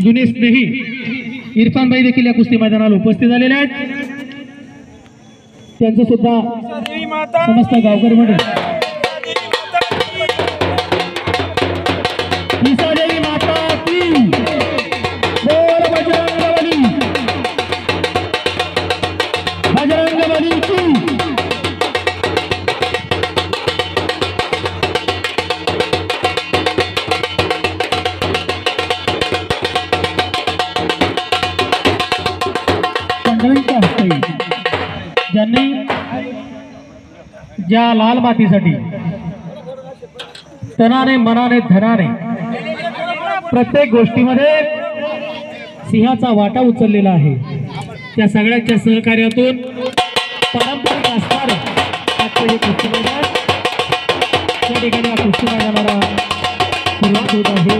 जुने स्नेही इरफान भाई देखील या कुस्ती मैदानाला उपस्थित झालेले आहेत। त्यांचं सुद्धा समस्त गावकरी मंडळ देवी माता की बोल बजरंगबली की ज्यांनी ज्या लाल मातीसाठी तनाने मनाने धनाने प्रत्येक गोष्टीमध्ये सिंहाचा वाटा उचललेला आहे, त्या सगळ्यांच्या सहकार्यातून पारंपरिक असणारे आजचे हे कुस्ती मैदान त्या ठिकाणी कुस्ती मैदानाला सुरुवात होत आहे।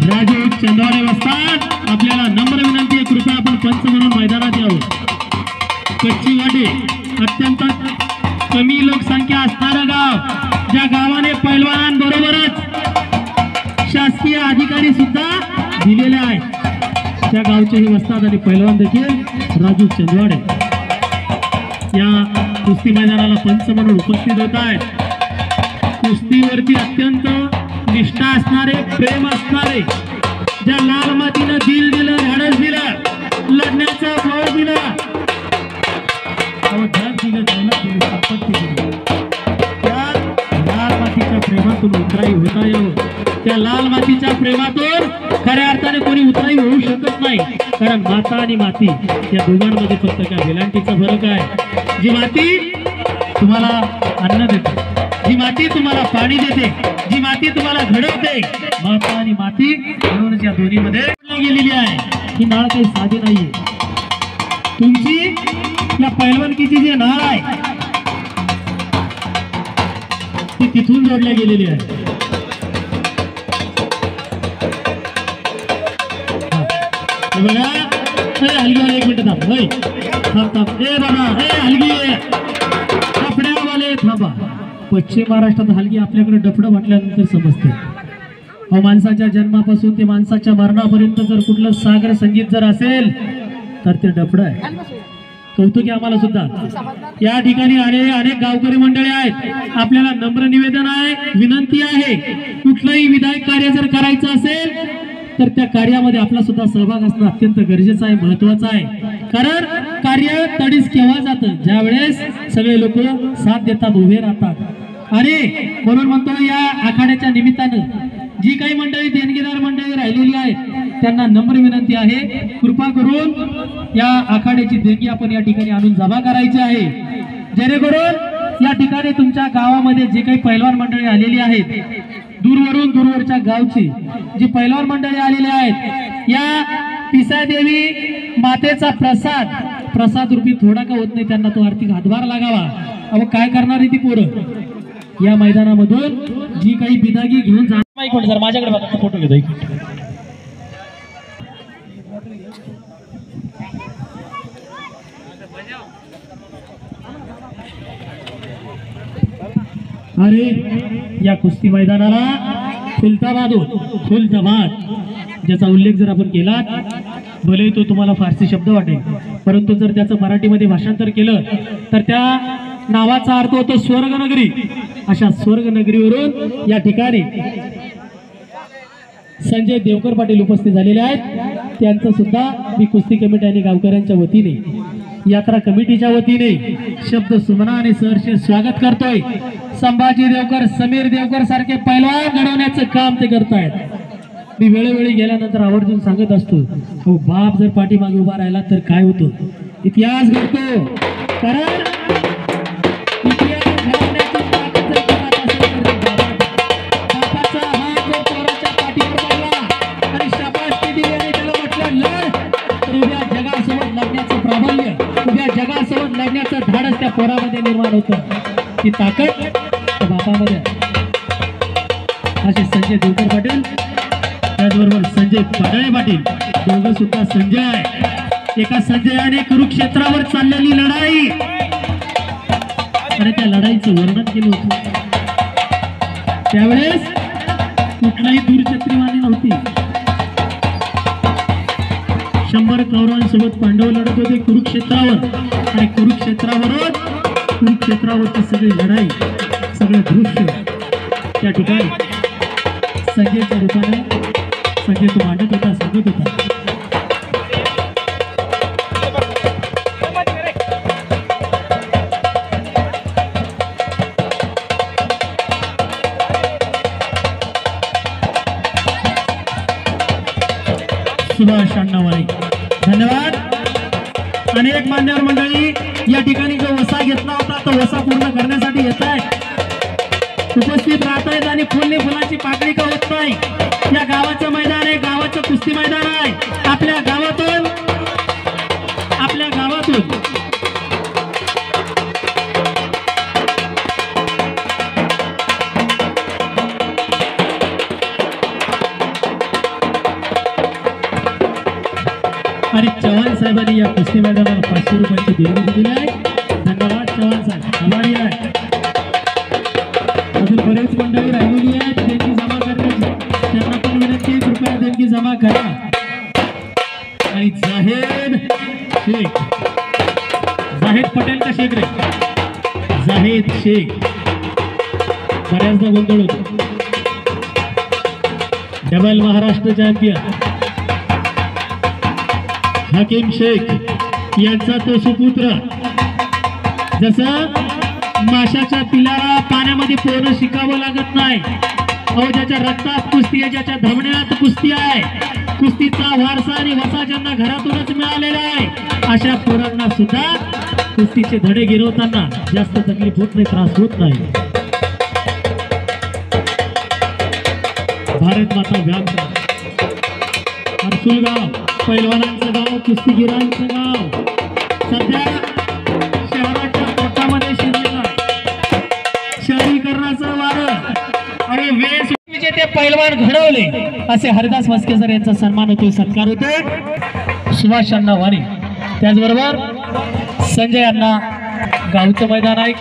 राजू चंदवाडे वस्ताद आपल्याला नम्र विनंती आहे, कृपया आपण पंच म्हणून मैदानात यावं. कच्ची वाटे अत्यंत कमी लोकसंख्या असणारं गाव, ज्या गावाने पैलवानांबरोबरच शासकीय अधिकारी सुद्धा दिलेले आहेत, त्या गावचे हे वस्ताद आणि पैलवान देखील राजू चंदवाडे या कुस्ती मैदानाला पंच म्हणून उपस्थित होत आहेत. कुस्तीवरती अत्यंत निष्ठा असणारे, प्रेम असणारे, ज्या लाल मातीनं दिल दिलं, धाडस दिलं, लढण्याचा बळ दिला, त्या लाल मातीच्या प्रेमातून उतराई होता यावं. त्या लाल मातीच्या प्रेमातून खऱ्या अर्थाने कोणी उतराई होऊ शकत नाही, कारण माता आणि माती या दोघांमध्ये फक्त काय वेलांटीचा फरक आहे. जी माती तुम्हाला अन्न देते, जी माती तुम्हाला पाणी देते, जी माती तुम्हाला घडवते, माता आणि माती म्हणूनच या दोन्हीमध्ये गेलेली आहे. ही नाळ काही साधी नाहीये. तुमची या पैलवानकीची जी नाळ आहे ती तिथून जोडल्या गेलेली आहे. बघा हलगी, एक मिनिट थांब, थांब ए बाबा, हलगी डफड्यावाले थांबा. पश्चिम महाराष्ट्रात हलगी आपल्याकडे डफडं म्हटल्यानंतर समजते. माणसाच्या जन्मापासून ते माणसाच्या मरणापर्यंत जर कुठलं सागर संगीत जर असेल तर ते डफडं आहे. कौतुक आहे आम्हाला सुद्धा. या ठिकाणी अनेक गावकरी मंडळी आहेत. आपल्याला नम्र निवेदन आहे, विनंती आहे, कुठलंही विधायक कार्य जर करायचं असेल तर त्या कार्यामध्ये आपला सुद्धा सहभाग असणं अत्यंत गरजेचं आहे, महत्वाचं आहे. कारण कार्य तडीस केव्हा जातं, ज्या वेळेस सगळे लोक साथ देतात, उभे राहतात. आणि म्हणून म्हणतो या आखाड्याच्या निमित्तानं जी काही मंडळी देणगीदार मंडळी राहिलेली आहेत त्यांना नम्र विनंती आहे, कृपा करून या आखाड्याची देणगी आपण या ठिकाणी आणून जमा करायची आहे, जेणेकरून या ठिकाणी तुमच्या गावामध्ये जे काही पैलवान मंडळी आलेली आहेत, दूरवरच्या गावची जी पैलवान मंडळी आलेली आहेत, या पिसादेवी मातेचा प्रसाद रूपी थोडा का होत नाही, त्यांना तो आर्थिक हातभार लागावा. अहो काय करणार आहे ती पोरं या मैदानामधून जी काही बिदागी घेऊन जाणार. जर माझ्याकडे बघा, फोटो घेतो. अरे या कुस्ती मैदानाला खुलताबाद ज्याचा उल्लेख जर आपण केला, भले तो तुम्हाला फारसी शब्द वाटेल, परंतु जर त्याचं मराठीमध्ये भाषांतर केलं तर त्या नावाचा अर्थ होतो स्वर्गनगरी. अशा स्वर्गनगरीवरून या ठिकाणी संजय देवकर पाटील उपस्थित झालेले आहेत. त्यांचं सुद्धा मी कुस्ती कमिटी आणि गावकऱ्यांच्या वतीने, यात्रा कमिटीच्या वतीने शब्द सुमना आणि सहर्ष स्वागत करतोय. संभाजी देवकर, समीर देवकर सारखे पैलवान घडवण्याचं काम ते करतायत. मी वेळोवेळी गेल्यानंतर आवर्जून सांगत असतो, हो बाप जर पाठीमागे उभा राहिला तर काय होतं, इतिहास घडतो. कारण जगासोबत लढण्याचं धाडस त्या पोरामध्ये निर्माण होतं, ती ताकद त्या बापामध्ये. असे संजय देवकर पाटील, त्याचबरोबर संजय पाडळे पाटील, दोघं सुद्धा संजय आहे. एका संजयाने कुरुक्षेत्रावर चाललेली लढाई आणि त्या लढाईचं वर्णन केलं होतं. त्यावेळेस कुठलाही दूरचित्रवाणी नव्हती. 100 कौरवांसोबत पांडव लढत होते कुरुक्षेत्रावर, आणि कुरुक्षेत्रावरची सगळी लढाई, सगळं दृश्य त्या ठिकाणी संजयच्या रूपाने संजय तो मांडत होता, सांगत होता. सुभाष अण्णावाले, धन्यवाद. अनेक मान्यवर मंडळी या ठिकाणी जो वसा घेतला होता तो वसा पूर्ण करण्यासाठी येत आहेत, उपस्थित राहत आहेत आणि फुलने फुलाची पाकळी का होत नाही. या गावाचं मैदान आहे, गावाचं कुस्ती मैदान आहे. आपल्या गावातून आणि चव्हाण साहेबांनी या कुस्ती मैदानाला 500 रुपयाची देणगी दिली आहे. धन्यवाद चव्हाण साहेब, आभारी आहे. अजून बरेच मंडळी राहिलेली आहेत देणगी जमा करण्याची, त्यांना पण विनंती कृपया देणगी जमा करा. आणि जाहेद शेख, जाहेद पटेल का शेख रे? जाहेद शेख, बऱ्याचदा गोंधळ होतो. डबल महाराष्ट्र चॅम्पियन हकीम शेख यांचा तो सुपुत्र. जसं माशाच्या पिलाला पाण्यामध्ये पोहणं शिकावं लागत नाही, अहो ज्याच्या रक्तात कुस्ती आहे, ज्याच्या धमन्यात कुस्ती आहे, कुस्तीचा वारसा आणि वसा ज्यांना घरातूनच मिळालेला आहे, अशा पोरांना सुद्धा कुस्तीचे धडे गिरवताना जास्त तकलीफ होत नाही, त्रास होत नाही. भारत माता व्यायाम हरसुल गाव पैलवानांचं गाव, कुस्तीगिरांचं गाव सध्या शहराच्या पोटामध्ये शिरलेलं आहे. शहरीकरणाचं वारं आणि वेस विजेते पैलवान घडवले असे हरिदास म्हस्के सर यांचा सन्मान होतोय, सत्कार होतोय. सुभाष अण्णा वाणी, त्याचबरोबर संजय अण्णा गावचं मैदान आहे,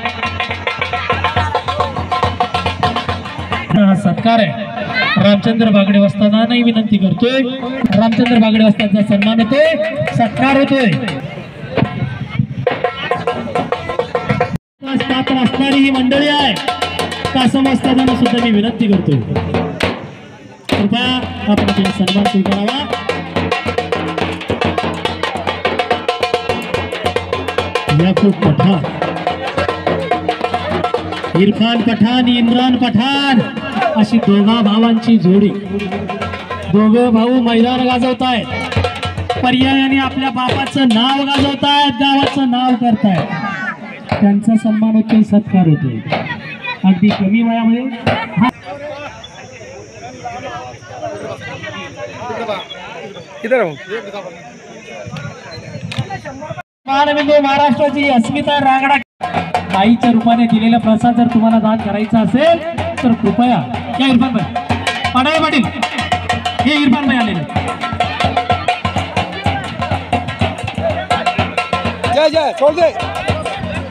हा सत्कार आहे. रामचंद्र बागडे वस्तादांनाही विनंती करतोय, रामचंद्र बागडे वस्तादांचा सन्मान होतोय, सत्कार होतोय. पात्र असणारी ही मंडळी आहे, कासम वस्तादांना सुद्धा मी विनंती करतोय, कृपया आपण आपला सन्मान स्वीकारावा. याकूब पठाण, इरफान पठाण, इम्रान पठाण अशी दोघा भावांची जोडी. दोघं भाऊ मैदान गाजवतायत, पर्यायाने आपल्या बापाचं नाव गाजवतायत, गावाचं नाव करतायत. त्यांचा सन्मान होतोय, सत्कार होतोय. अगदी कमी वयामध्ये महाराष्ट्राची अस्मिता रांगडा आईच्या रूपाने दिलेला प्रसाद जर तुम्हाला दान करायचा असेल तर कृपया या इरफान भाई पाडाळे पाटील, हे इरफान भाई आलेले. जा जा छोड़ दे,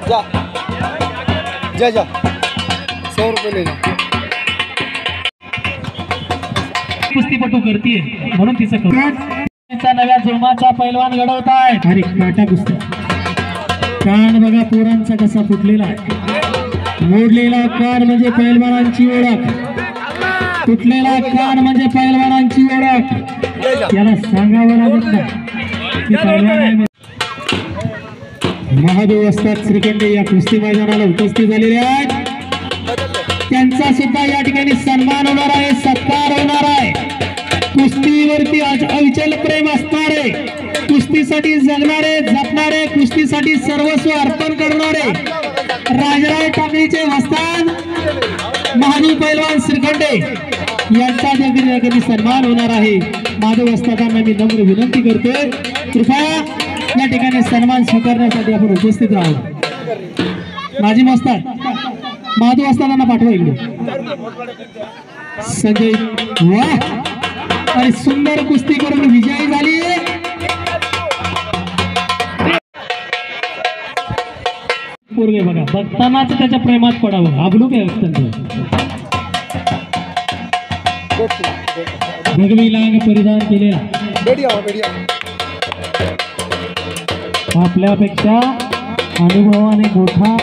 जा जा जा 100 रुपये ले जा. कुस्तीपटू करतीये म्हणून तिचं करून नव्या जुळमाचा पैलवान घडवताय. अरे काटा कुस्ती, कान बघा पोरांचा कसा फुटलेला आहे. मोडलेला कान म्हणजे पैलवानांची ओळख, तुटलेला कान म्हणजे पैलवानांची ओळख. याला सांगावं लागत नाही. महादेव वस्ताद श्रीखंडे या कुस्ती मैदानाला उपस्थित झालेले आहेत. त्यांचा सुद्धा या ठिकाणी सन्मान होणार आहे, सत्कार होणार आहे. कुस्तीवरती अविचल प्रेम असणारे, कुस्तीसाठी जगणारे, जपणारे, कुस्तीसाठी सर्वस्व अर्पण करणारे राजराय टाकळीचे वस्ताद महादेव पैलवान श्रीखंडे यांचा देखील सन्मान होणार आहे. महादेव वस्तादांना मी नम्र विनंती करतोय, कृपया या ठिकाणी सन्मान स्वीकारण्यासाठी आपण उपस्थित राहू. माझी वस्ताद महादेव वस्तादांना पाठवा इकडे. संजय वाह, आणि सुंदर कुस्ती करून विजयी झाली. पोरगे बघा, बघतानाच त्याच्या प्रेमात पडावं, आबलूक आहे भगवी लांग परिधान केलेला. आपल्यापेक्षा अनुभवाने मोठा,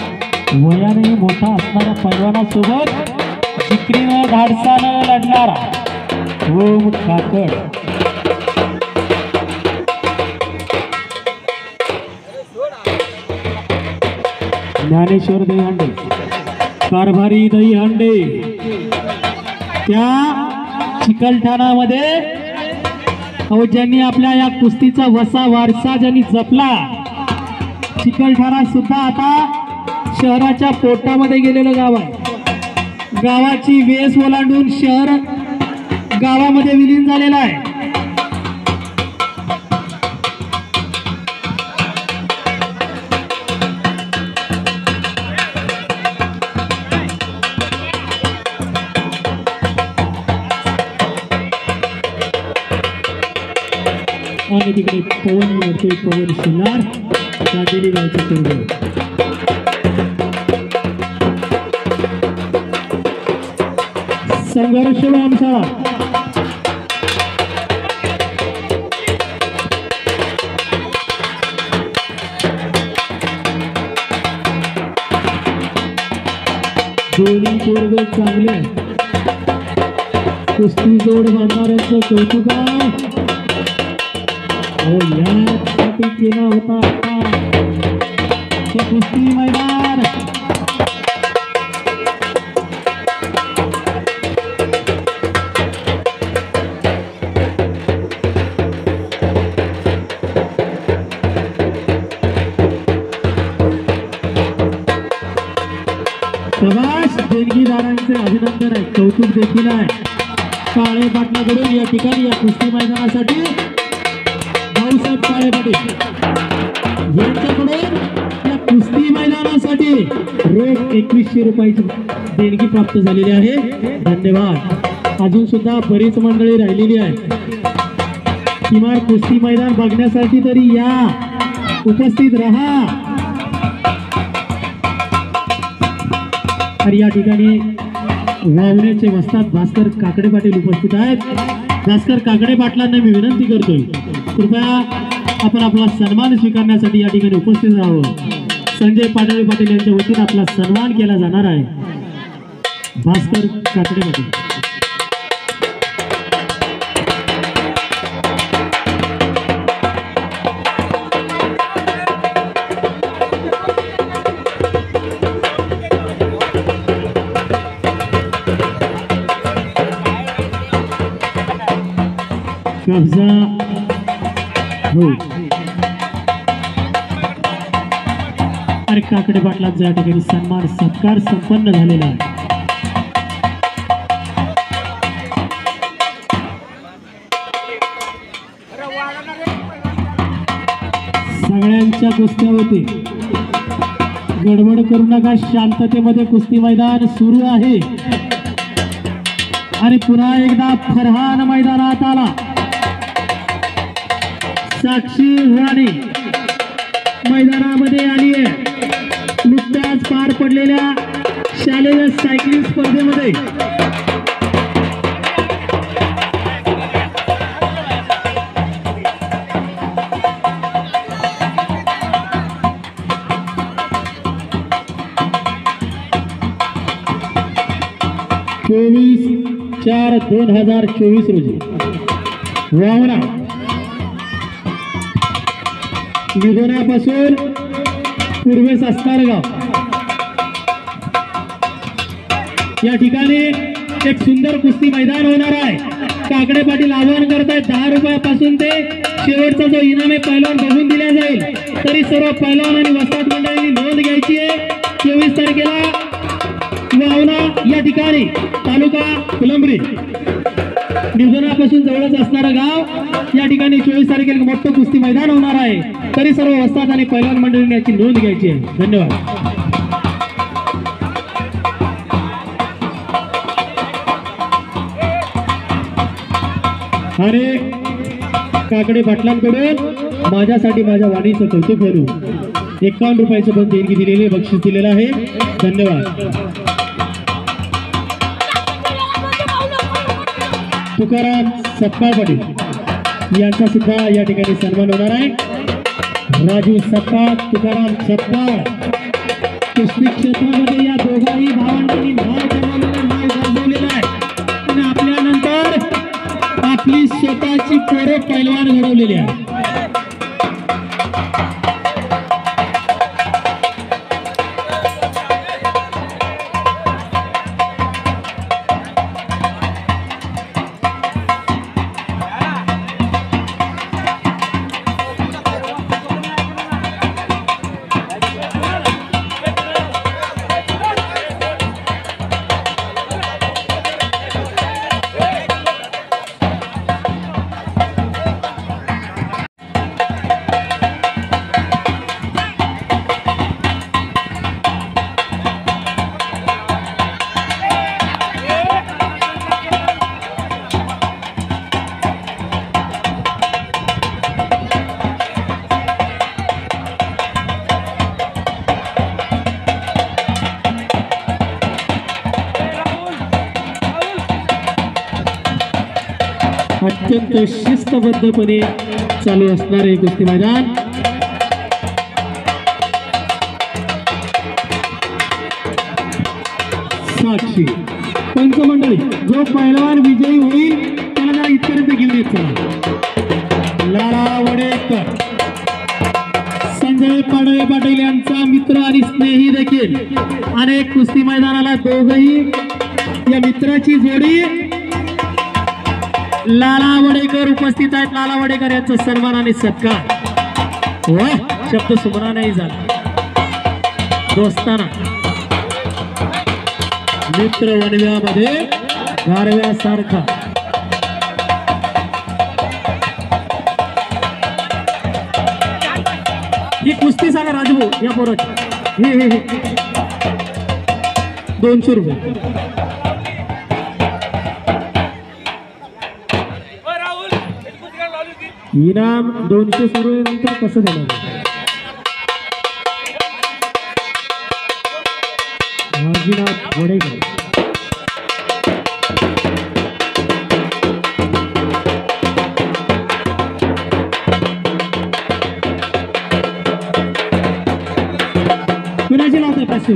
वयाने मोठा असणाऱ्या पैलवानासोबत जिकरीनं धाडसानं लढणारा ओम ठाकर. ज्ञानेश्वर दहीहंडे, कारभारी दहीहंडे, त्या चिकलठाणामध्ये ज्यांनी आपल्या या कुस्तीचा वसा वारसा ज्यांनी जपला. चिकलठाणा सुद्धा आता शहराच्या पोटामध्ये गेलेलं गाव आहे. गावाची वेस ओलांडून शहर गावामध्ये विलीन झालेला आहे. आणि तिकडे पवन मिळतोय, पवन शिल्लार राजेली गावचे चौघे. संघर्ष आमचा दोन्ही पोरग चांगले कुस्ती जोड बांधणाऱ्यांचं कौतुक आहे. हो यासाठी केला होता हे कुस्ती मैदान. प्रवास देणगीदारांचे अभिनंदन आहे, कौतुक देखील आहे. काळे पाटलाकडून या ठिकाणी या कुस्ती मैदानासाठी भाऊसाहेब काळे पाटील यांच्याकडून या कुस्ती मैदानासाठी रोख 2100 रुपयाची देणगी प्राप्त झालेली आहे. धन्यवाद. अजून सुद्धा बरीच मंडळी राहिलेली आहे. किमान कुस्ती मैदान बघण्यासाठी तरी या, उपस्थित राहा. तर या ठिकाणी वावण्याचे वस्ताद भास्कर काकडे पाटील उपस्थित आहेत. भास्कर काकडे पाटलांना मी विनंती करतोय, कृपया आपण आपला सन्मान स्वीकारण्यासाठी या ठिकाणी उपस्थित राहावं. संजय पाडवे पाटील यांच्या वतीने आपला सन्मान केला जाणार आहे. भास्कर काकडे पाटील. कब्जा हो. अरे काकडे पाटलांचा या ठिकाणी सन्मान सत्कार संपन्न झालेला आहे. सगळ्यांच्या कुस्त्या होते, गडबड करू नका. शांततेमध्ये कुस्ती मैदान सुरू आहे. आणि पुन्हा एकदा फरहान मैदानात आला. साक्षी वाणी मैदानामध्ये आली आहे. नुकत्याच पार पडलेल्या शालेय सायकलिंग स्पर्धेमध्ये चोवीस 4/2024 रोजी वावणा निधनापासून पूर्वेस असणारगाव या ठिकाणी एक सुंदर कुस्ती मैदान होणार आहे. काकडे पाटील आवाहन करत आहेत 10 रुपयापासून ते शेवटचा जो इनामे पैलवान बघून दिला जाईल. तरी सर्व पैलवान आणि वस्ताद मंडळींनी नोंद घ्यायची आहे. 24 तारखेला वावणा या ठिकाणी तालुका फुलंब्री निधनापासून जवळच असणारं गाव या ठिकाणी 24 तारखेला मोठं कुस्ती मैदान होणार आहे. तरी सर्व वस्ताद आणि पैलवान मंडळींनी याची नोंद घ्यायची आहे. धन्यवाद. अरे काकडे पाटलांकडून माझ्यासाठी माझ्या वाणीचं कौतुक करू 51 रुपयाचं पण देणगी दिलेले बक्षीस दिलेलं आहे. धन्यवाद. तुकाराम सपकाळ पाटील यांचा सुद्धा या ठिकाणी सन्मान होणार आहे. राजू सपकाळ, तुकाराम सपकाळ कुस्ती क्षेत्रामध्ये या दोघांही भावांनी नाव गाजवलेलं आहे आणि आपल्यानंतर आपली स्वतःची पोरं पैलवान घडवलेली आहे. अत्यंत शिस्तबद्धपणे चालू असणारे कुस्ती मैदान. साक्षी पंचमंडळी जो पहिलवान विजयी होईल त्याला जरा इथपर्यंत घेऊन येत चला. लाला वडेकर, संजय पाडळे पाटील यांचा मित्र आणि स्नेही देखील अनेक कुस्ती मैदानाला दोघही या मित्राची जोडी लाला वडेकर उपस्थित आहेत. लाला वडेकर यांचा सन्मान आणि सत्कार. वा शब्द सुमना नाही झाला. दोस्ताना मित्र वनव्यामध्ये गारव्यासारखा. ही कुस्ती सांगा राजभाऊ या पोराची. हे 200 रुपये. इनाम 200 सुरू आहे. नंतर कसं देणार? नागनाथ वडेकर. कुणाची लावते पाचशे?